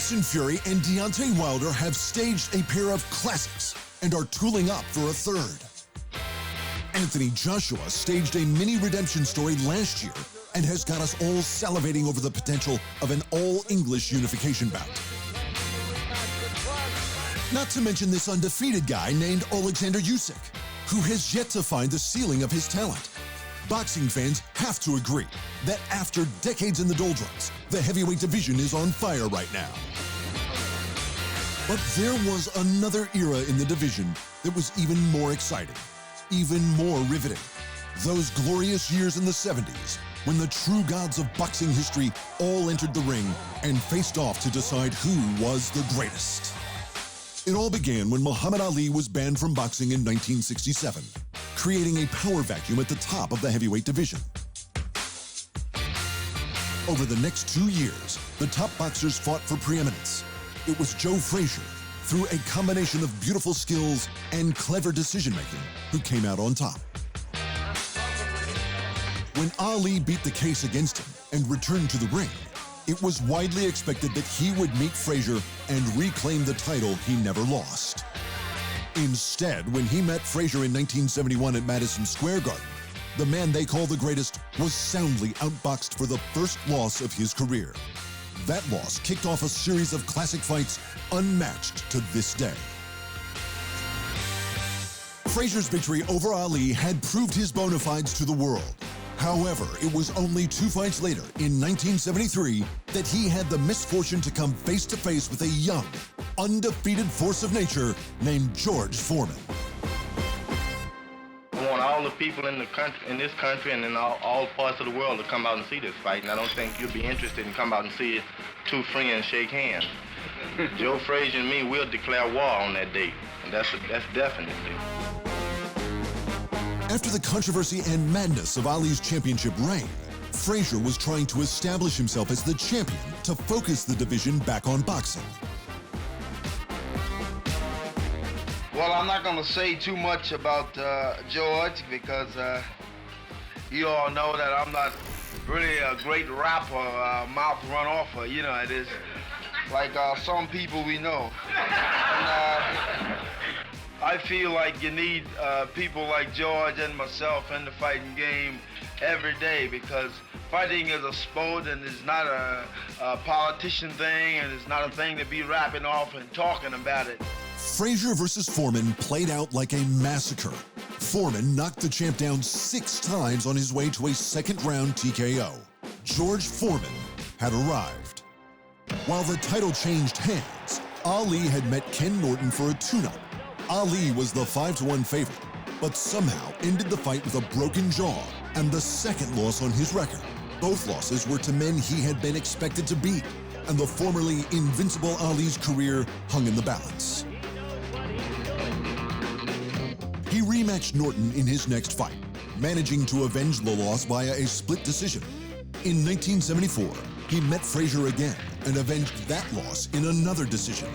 Tyson Fury and Deontay Wilder have staged a pair of classics and are tooling up for a third. Anthony Joshua staged a mini redemption story last year and has got us all salivating over the potential of an all-English unification bout. Not to mention this undefeated guy named Alexander Usyk, who has yet to find the ceiling of his talent. Boxing fans have to agree that after decades in the doldrums, the heavyweight division is on fire right now. But there was another era in the division that was even more exciting, even more riveting. Those glorious years in the 70s, when the true gods of boxing history all entered the ring and faced off to decide who was the greatest. It all began when Muhammad Ali was banned from boxing in 1967, creating a power vacuum at the top of the heavyweight division. Over the next 2 years, the top boxers fought for preeminence. It was Joe Frazier, through a combination of beautiful skills and clever decision-making, who came out on top. When Ali beat the case against him and returned to the ring, it was widely expected that he would meet Frazier and reclaim the title he never lost. Instead, when he met Frazier in 1971 at Madison Square Garden, the man they call the greatest was soundly outboxed for the first loss of his career. That loss kicked off a series of classic fights unmatched to this day. Frazier's victory over Ali had proved his bona fides to the world. However, it was only 2 fights later, in 1973, that he had the misfortune to come face-to-face with a young, undefeated force of nature named George Foreman. I want all the people in this country and in all parts of the world to come out and see this fight, and I don't think you'll be interested in come out and see two friends shake hands. Joe Frazier and me will declare war on that date, and that's definitely. After the controversy and madness of Ali's championship reign, Frazier was trying to establish himself as the champion to focus the division back on boxing. Well, I'm not going to say too much about George because you all know that I'm not really a great rapper, mouth run offer. You know, it is like some people we know. And, I feel like you need people like George and myself in the fighting game every day because fighting is a sport and it's not a politician thing and it's not a thing to be rapping off and talking about it. Frazier versus Foreman played out like a massacre. Foreman knocked the champ down 6 times on his way to a second-round TKO. George Foreman had arrived. While the title changed hands, Ali had met Ken Norton for a tune-up. Ali was the 5-1 favorite, but somehow ended the fight with a broken jaw and the second loss on his record. Both losses were to men he had been expected to beat, and the formerly invincible Ali's career hung in the balance. He rematched Norton in his next fight, managing to avenge the loss via a split decision. In 1974, he met Frazier again and avenged that loss in another decision.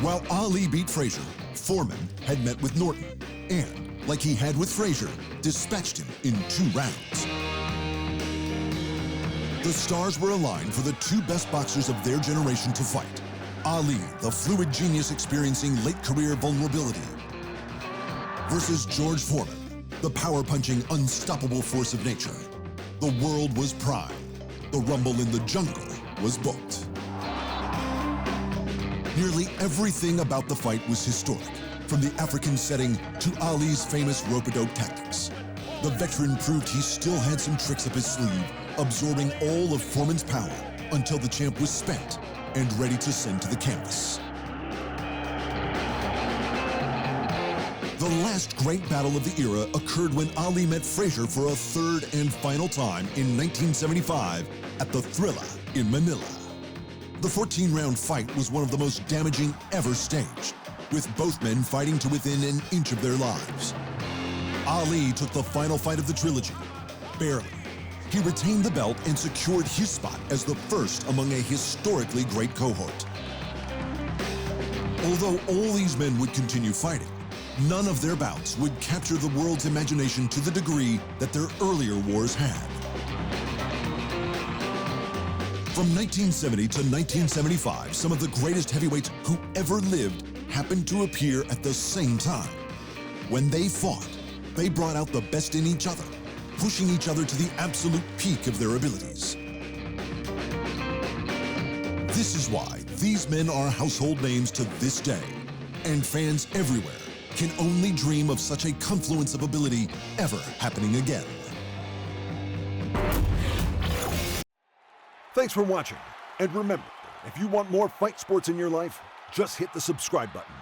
While Ali beat Frazier, Foreman had met with Norton and, like he had with Frazier, dispatched him in 2 rounds. The stars were aligned for the 2 best boxers of their generation to fight. Ali, the fluid genius experiencing late career vulnerability, versus George Foreman, the power-punching, unstoppable force of nature. The world was primed. The rumble in the jungle was booked. Nearly everything about the fight was historic, from the African setting to Ali's famous rope-a-dope tactics. The veteran proved he still had some tricks up his sleeve, absorbing all of Foreman's power until the champ was spent and ready to send to the canvas. The last great battle of the era occurred when Ali met Frazier for a third and final time in 1975 at the Thrilla in Manila. The 14-round fight was one of the most damaging ever staged, with both men fighting to within an inch of their lives. Ali took the final fight of the trilogy, barely. He retained the belt and secured his spot as the first among a historically great cohort. Although all these men would continue fighting, none of their bouts would capture the world's imagination to the degree that their earlier wars had. From 1970 to 1975, some of the greatest heavyweights who ever lived happened to appear at the same time. When they fought, they brought out the best in each other, pushing each other to the absolute peak of their abilities. This is why these men are household names to this day, and fans everywhere can only dream of such a confluence of ability ever happening again. Thanks for watching, and remember, if you want more fight sports in your life, just hit the subscribe button.